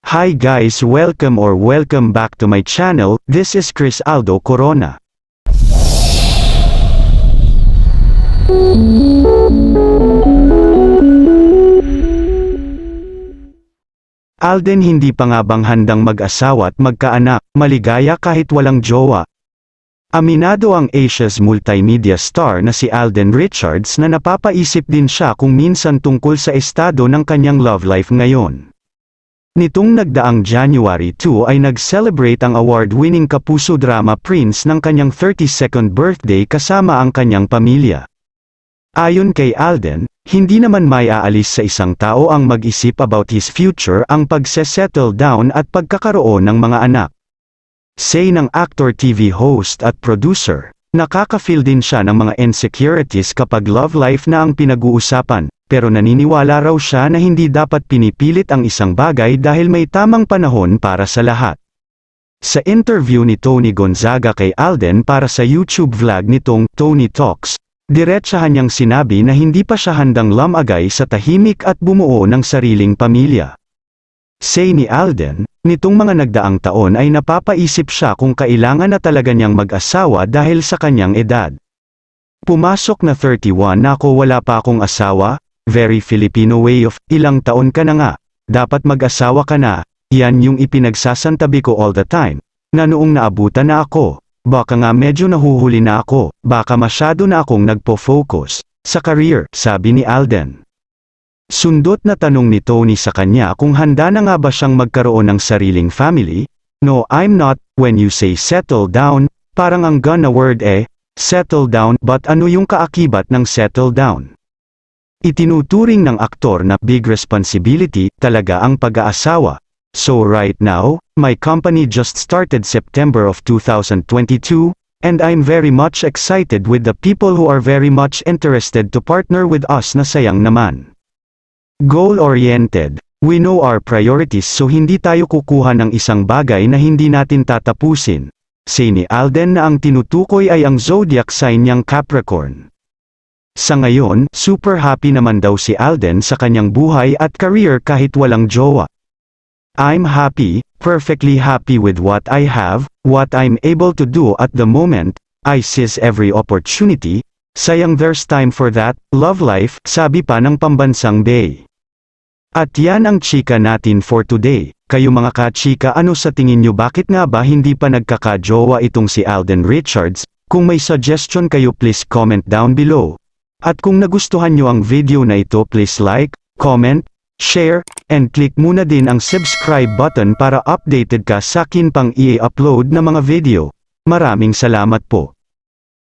Hi guys, welcome back to my channel. This is Chris Aldo Corona. Alden hindi pa nga bang handang mag-asawa at magkaanak, maligaya kahit walang jowa? Aminado ang Asia's multimedia star na si Alden Richards na napapaisip din siya kung minsan tungkol sa estado ng kanyang love life ngayon. Nitong nagdaang January 2 ay nag-celebrate ang award-winning kapuso drama prince ng kanyang 32nd birthday kasama ang kanyang pamilya. Ayon kay Alden, hindi naman may aalis sa isang tao ang mag-isip about his future ang pagse-settle down at pagkakaroon ng mga anak. Say ng actor, TV host at producer, nakaka-feel din siya ng mga insecurities kapag love life na ang pinag-uusapan, pero naniniwala raw siya na hindi dapat pinipilit ang isang bagay dahil may tamang panahon para sa lahat. Sa interview ni Tony Gonzaga kay Alden para sa YouTube vlog nitong Tony Talks, diretsahan niyang sinabi na hindi pa siya handang lamagay sa tahimik at bumuo ng sariling pamilya. Say ni Alden, nitong mga nagdaang taon ay napapaisip siya kung kailangan na talaga niyang mag-asawa dahil sa kanyang edad. Pumasok na 31 na ako, wala pa akong asawa, very Filipino way of, ilang taon ka na nga, dapat mag-asawa ka na, yan yung ipinagsasantabi ko all the time, na noong naabutan na ako, baka nga medyo nahuhuli na ako, baka masyado na akong nagpo-focus sa career, sabi ni Alden. Sundot na tanong ni Tony sa kanya kung handa na nga ba siyang magkaroon ng sariling family. No, I'm not. When you say settle down, parang ang gana word settle down, but ano yung kaakibat ng settle down? Itinuturing ng aktor na big responsibility talaga ang pag-aasawa. So right now, my company just started September of 2022, and I'm very much excited with the people who are very much interested to partner with us na sayang naman. Goal-oriented. We know our priorities, so hindi tayo kukuha ng isang bagay na hindi natin tatapusin. Say ni Alden na ang tinutukoy ay ang zodiac sign niyang Capricorn. Sa ngayon, super happy naman daw si Alden sa kanyang buhay at career kahit walang jowa. I'm happy, perfectly happy with what I have, what I'm able to do at the moment. I seize every opportunity. Sayang there's time for that, love life, sabi pa ng pambansang Bay. At yan ang chika natin for today. Kayo mga ka-chika, ano sa tingin nyo, bakit nga ba hindi pa nagkakajowa itong si Alden Richards? Kung may suggestion kayo, please comment down below. At kung nagustuhan nyo ang video na ito, please like, comment, share, and click muna din ang subscribe button para updated ka sa akin pang i-upload na mga video. Maraming salamat po.